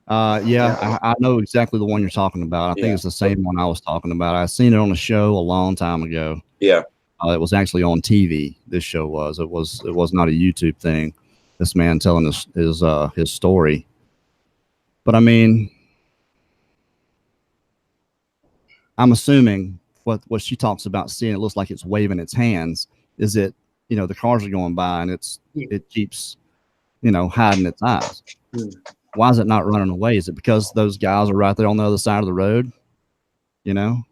I know exactly the one you're talking about. I think it's the same one I was talking about. I seen it on a show a long time ago. Yeah. It was actually on TV. This show was. It was not a YouTube thing. This man telling his story. But I mean, I'm assuming what she talks about seeing, it looks like it's waving its hands. Is it, you know, the cars are going by and it keeps, you know, hiding its eyes. Why is it not running away? Is it because those guys are right there on the other side of the road? You know?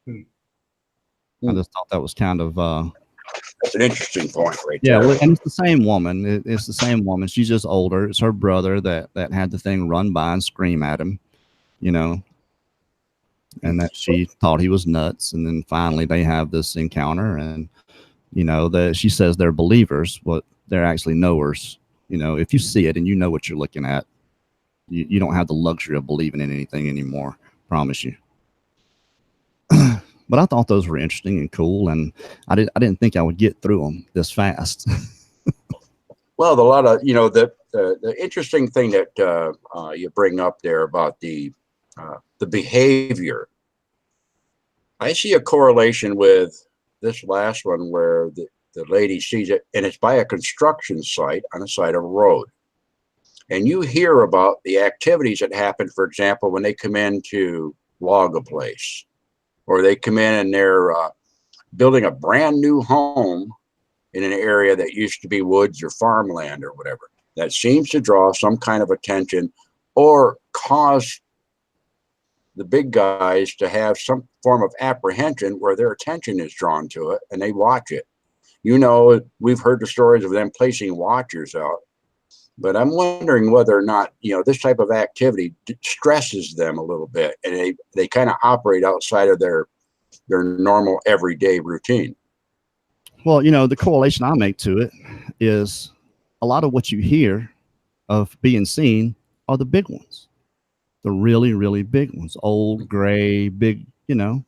I just thought that was kind of that's an interesting point right there. Yeah, and it's the same woman. It's the same woman. She's just older. It's her brother that had the thing run by and scream at him, you know, and that she thought he was nuts. And then finally they have this encounter, and, you know, she says they're believers, but they're actually knowers. You know, if you see it and you know what you're looking at, you don't have the luxury of believing in anything anymore. Promise you. But I thought those were interesting and cool, and I didn't think I would get through them this fast. Well, a lot of, you know, the interesting thing that you bring up there about the behavior, I see a correlation with this last one where the lady sees it, and it's by a construction site on the side of a road. And you hear about the activities that happen, for example, when they come in to log a place, or they come in and they're building a brand new home in an area that used to be woods or farmland or whatever. That seems to draw some kind of attention or cause the big guys to have some form of apprehension where their attention is drawn to it and they watch it. You know, we've heard the stories of them placing watchers out. But I'm wondering whether or not, you know, this type of activity stresses them a little bit, and they kind of operate outside of their normal everyday routine. Well, you know, the correlation I make to it is a lot of what you hear of being seen are the big ones, the really, really big ones, old, gray, big, you know,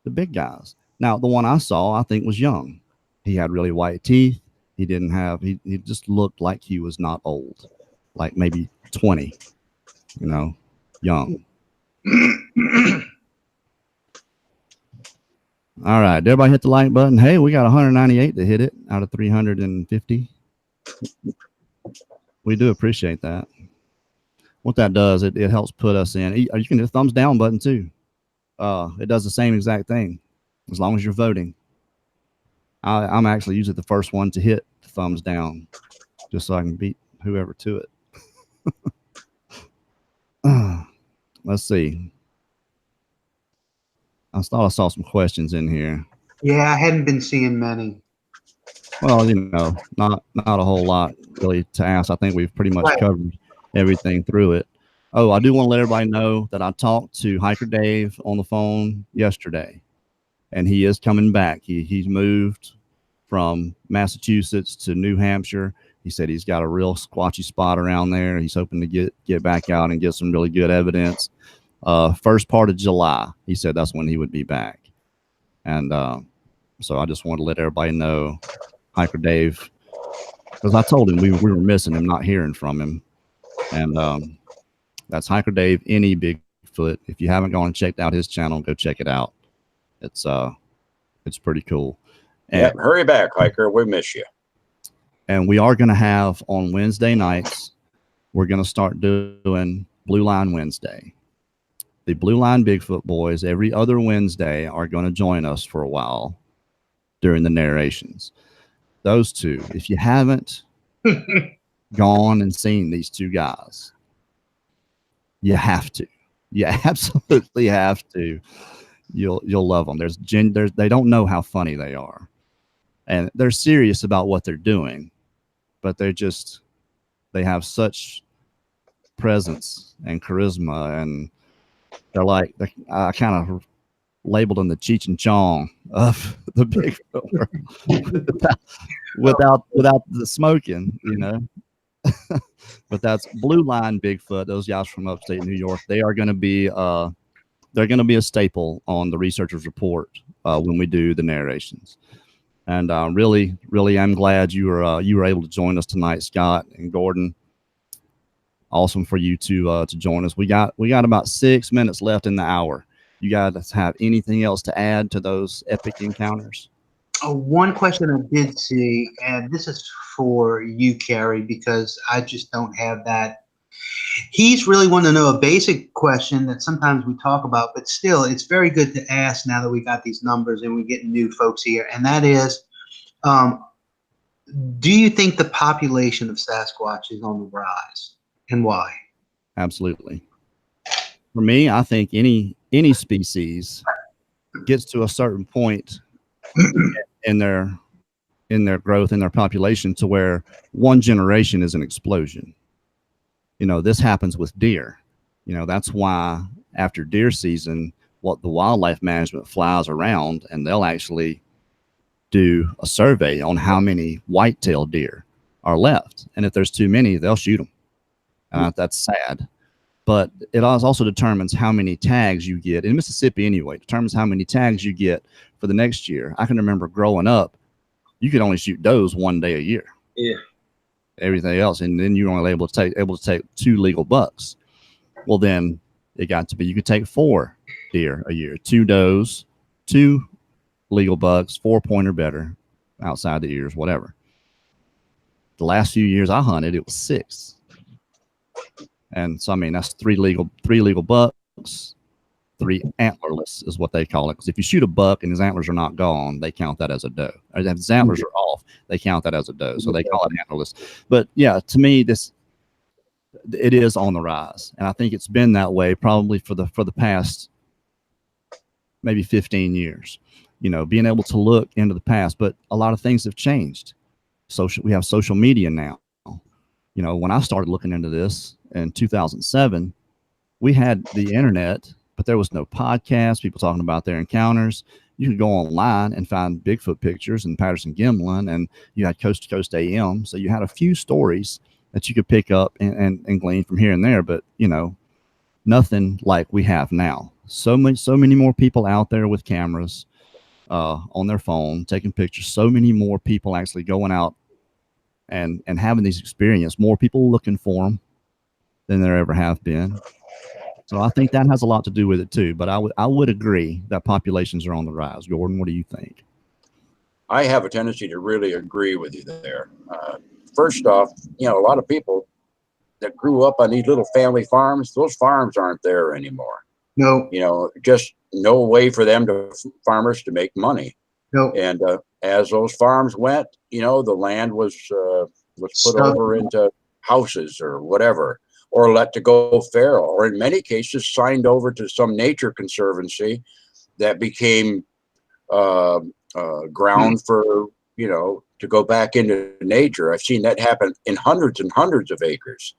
the big guys. Now, the one I saw, I think, was young. He had really white teeth. He didn't have, he just looked like he was not old, like maybe 20. young. All right, everybody hit the like button. Hey, we got 198 to hit it out of 350. We do appreciate that. What that does, it helps put us in. You can hit the thumbs down button too. It does the same exact thing as long as you're voting. I'm actually usually the first one to hit the thumbs down just so I can beat whoever to it. Let's see. I thought I saw some questions in here. Yeah, I hadn't been seeing many. Well, not a whole lot really to ask. I think we've pretty much covered everything through it. Oh, I do want to let everybody know that I talked to Hiker Dave on the phone yesterday, and he is coming back. He's moved from Massachusetts to New Hampshire. He said he's got a real squatchy spot around there. He's hoping to get back out and get some really good evidence. First part of July, he said that's when he would be back. And so I just wanted to let everybody know, Hiker Dave, because I told him we were missing him, not hearing from him. And that's Hiker Dave, any Bigfoot. If you haven't gone and checked out his channel, go check it out. It's pretty cool. And, yeah, hurry back, Hiker. We miss you. And we are going to have on Wednesday nights, we're going to start doing Blue Line Wednesday. The Blue Line Bigfoot boys every other Wednesday are going to join us for a while during the narrations. Those two, if you haven't gone and seen these two guys, you have to. You absolutely have to. You'll love them. They don't know how funny they are, and they're serious about what they're doing, but they have such presence and charisma, and I kind of labeled them the Cheech and Chong of the Bigfoot without the smoking, But that's Blue Line Bigfoot. Those guys from upstate New York, they are going to be a staple on the Researchers Report when we do the narrations. And really, I'm glad you were able to join us tonight, Scott and Gordon. Awesome for you to join us. We got about 6 minutes left in the hour. You guys have anything else to add to those epic encounters? One question I did see, and this is for you, Carrie, because I just don't have that. He's really wanting to know a basic question that sometimes we talk about, but still, it's very good to ask now that we got these numbers and we're getting new folks here. And that is, do you think the population of Sasquatch is on the rise, and why? Absolutely. For me, I think any species gets to a certain point in their growth, in their population, to where one generation is an explosion. This happens with deer. That's why after deer season, what the wildlife management flies around, and they'll actually do a survey on how many white-tailed deer are left. And if there's too many, they'll shoot them. That's sad. But it also determines how many tags you get in Mississippi anyway. Determines how many tags you get for the next year. I can remember growing up, you could only shoot does one day a year. Yeah. Everything else, and then you're only able to take 2 legal bucks. Well, then it got to be you could take 4 deer a year, 2 does, 2 legal bucks, 4 pointer better, outside the ears, whatever. The last few years I hunted, it was 6. And so, that's 3 legal bucks, 3 antlerless is what they call it. Because if you shoot a buck and his antlers are not gone, they count that as a doe. Or if his antlers are off, they count that as a doe. So they call it antlerless. But yeah, to me, it is on the rise, and I think it's been that way probably for the past maybe 15 years. Being able to look into the past, but a lot of things have changed. We have social media now. When I started looking into this in 2007, we had the internet, but there was no podcast, people talking about their encounters. You could go online and find Bigfoot pictures and Patterson-Gimlin, and you had Coast to Coast AM. So you had a few stories that you could pick up and glean from here and there, but nothing like we have now. So many more people out there with cameras on their phone taking pictures. So many more people actually going out and having these experiences. More people looking for them. than there ever have been. So I think that has a lot to do with it too. But I would agree that populations are on the rise. Gordon, what do you think? I have a tendency to really agree with you there. First off, a lot of people that grew up on these little family farms, those farms aren't there anymore. No. Just no way for them farmers to make money. No. And as those farms went, the land was put over into houses or whatever, or let to go feral, or in many cases signed over to some nature conservancy that became ground for, to go back into nature. I've seen that happen in hundreds and hundreds of acres,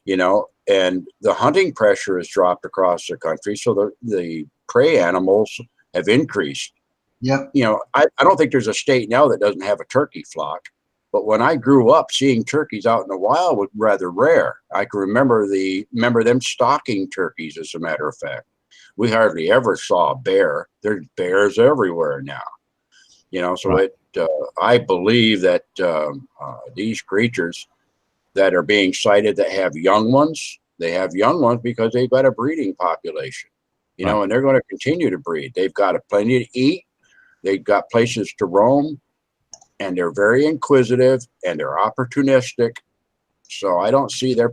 and the hunting pressure has dropped across the country. So the prey animals have increased. Yep. I don't think there's a state now that doesn't have a turkey flock. But when I grew up, seeing turkeys out in the wild was rather rare. I can remember them stalking turkeys, as a matter of fact. We hardly ever saw a bear. There's bears everywhere now. So right. I believe that these creatures that are being sighted that have young ones, they have young ones because they've got a breeding population, right. And they're going to continue to breed. They've got plenty to eat. They've got places to roam. And they're very inquisitive and they're opportunistic. So I don't see their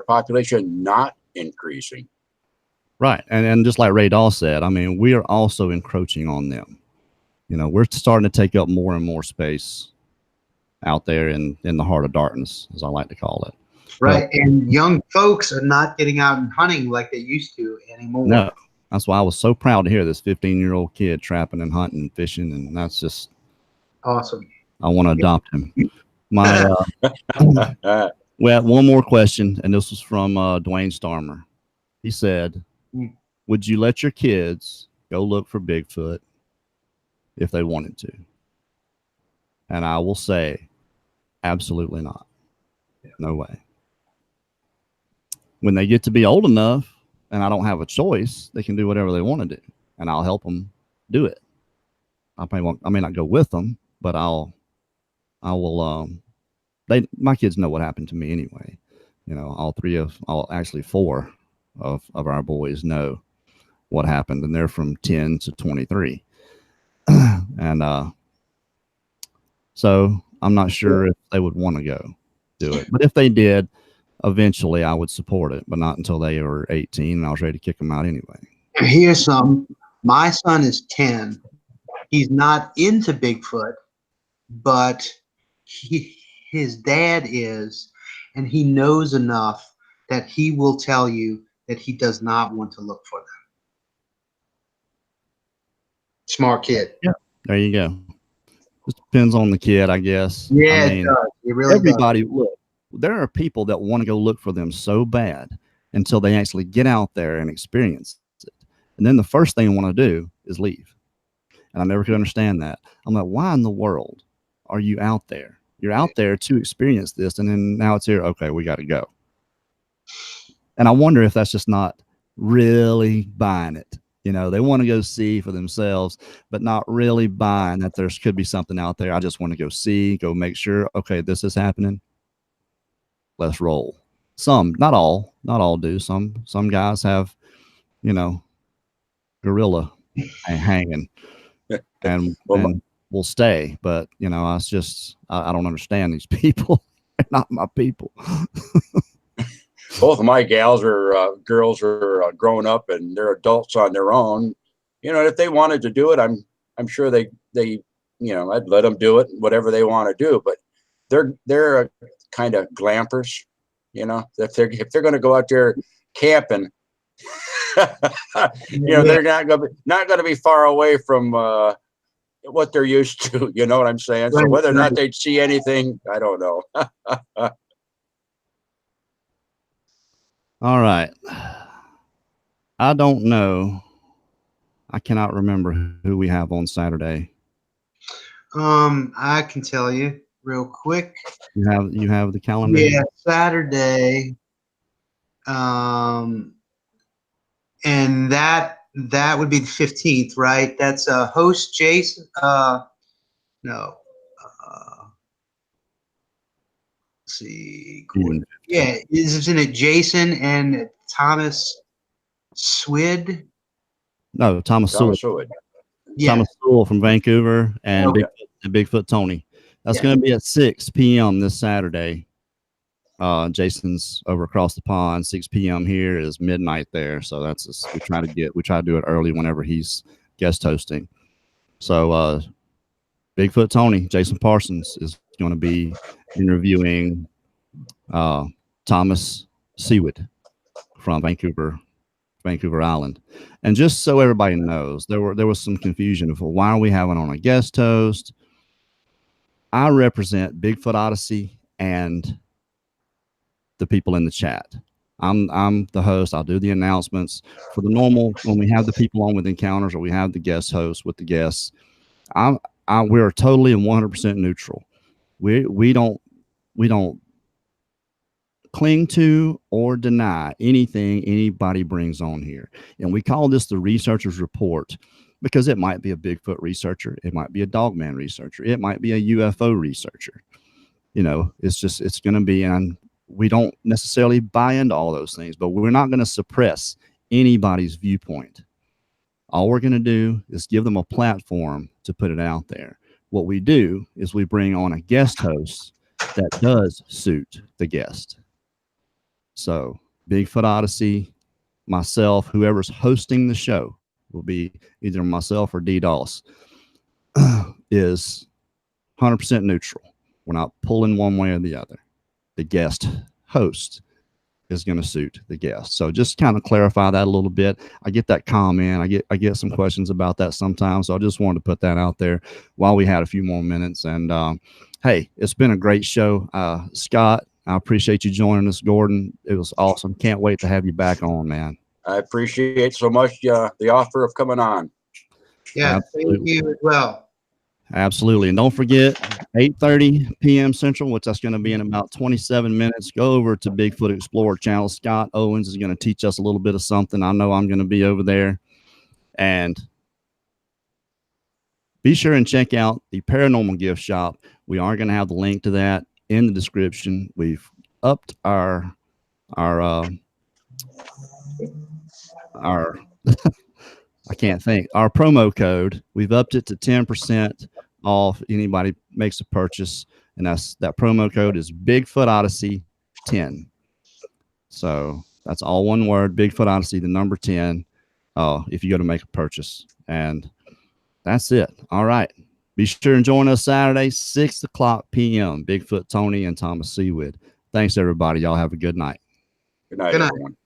population not increasing. Right. And just like Ray Dahl said, I mean, we are also encroaching on them. We're starting to take up more and more space out there in the heart of darkness, as I like to call it. Right. And young folks are not getting out and hunting like they used to anymore. No. That's why I was so proud to hear this 15-year-old kid trapping and hunting and fishing. And that's just awesome. I want to adopt him. We had one more question, and this was from Dwayne Starmer. He said, would you let your kids go look for Bigfoot if they wanted to? And I will say, absolutely not. No way. When they get to be old enough and I don't have a choice, they can do whatever they want to do, and I'll help them do it. I may not go with them, but I will. My kids know what happened to me anyway. Actually 4 of our boys know what happened, and they're from 10 to 23. And so I'm not sure if they would want to go do it, but if they did, eventually I would support it, but not until they were 18 and I was ready to kick them out anyway. Here's some. My son is 10. He's not into Bigfoot, but his dad is, and he knows enough that he will tell you that he does not want to look for them. Smart kid. Yeah, there you go. Just depends on the kid, I guess. Yeah, I mean, it does. It really everybody does. Look. There are people that want to go look for them so bad until they actually get out there and experience it, and then the first thing they want to do is leave. And I never could understand that. I'm like, why in the world are you out there? You're out there to experience this, and then now it's here. Okay, we got to go. And I wonder if that's just not really buying it. They want to go see for themselves, but not really buying that there could be something out there. I just want to go see, go make sure, okay, this is happening. Let's roll. Some, not all do. Some guys have, gorilla hanging and will stay. But, it's just, I don't understand these people. They're not my people. Both of my girls are growing up and they're adults on their own. If they wanted to do it, I'm sure they I'd let them do it, whatever they want to do. But they're kind of glampers, if they're going to go out there camping, they're not going to be far away from what they're used to. You know what I'm saying? So whether or not they'd see anything, I don't know. All right. I don't know. I cannot remember who we have on Saturday. I can tell you real quick. You have the calendar? Yeah, Saturday. And that would be the 15th, right? That's host Jason. No. see. Even- Yeah, isn't it Jason and Thomas Swid? No, Thomas Sewell. Thomas Sewell. Yeah. Thomas Sewell from Vancouver and Okay. Bigfoot Tony. That's Yeah. going to be at 6 p.m. this Saturday. Jason's over across the pond. 6 p.m. here is midnight there. So that's just, we try to do it early whenever he's guest hosting. So Bigfoot Tony, Jason Parsons, is going to be interviewing Thomas Seawood from Vancouver Island. And just so everybody knows, there was some confusion of why are we having on a guest host. I represent Bigfoot Odyssey and the people in the chat. I'm the host. I'll do the announcements for the normal when we have the people on with encounters or we have the guest host with the guests. We're totally and 100% neutral. We don't cling to or deny anything anybody brings on here. And we call this the researcher's report because it might be a Bigfoot researcher. It might be a dogman researcher. It might be a UFO researcher. You know, it's going to be, and we don't necessarily buy into all those things, but we're not going to suppress anybody's viewpoint. All we're going to do is give them a platform to put it out there. What we do is we bring on a guest host that does suit the guest. So Bigfoot Odyssey, myself, whoever's hosting the show will be either myself or DDoS is 100% neutral. We're not pulling one way or the other. The guest host is going to suit the guest. So just kind of clarify that a little bit. I get that comment. I get some questions about that sometimes. So I just wanted to put that out there while we had a few more minutes. And hey, it's been a great show. Scott, I appreciate you joining us. Gordon, it was awesome. Can't wait to have you back on, man. I appreciate so much the offer of coming on. Yeah, Absolutely. thank you as well. Absolutely. And don't forget, 8:30 p.m. Central, which that's going to be in about 27 minutes. Go over to Bigfoot Explorer channel. Scott Owens is going to teach us a little bit of something. I know I'm going to be over there. And be sure and check out the Paranormal Gift Shop. We are going to have the link to that in the description. We've upped our I can't think. Our promo code, we've upped it to 10% off anybody makes a purchase. And that promo code is Bigfoot Odyssey 10. So that's all one word, Bigfoot Odyssey, the number 10, if you go to make a purchase. And that's it. All right. Be sure and join us Saturday, 6 o'clock p.m. Bigfoot Tony and Thomas Seawood. Thanks, everybody. Y'all have a good night. Good night, Good night. everyone.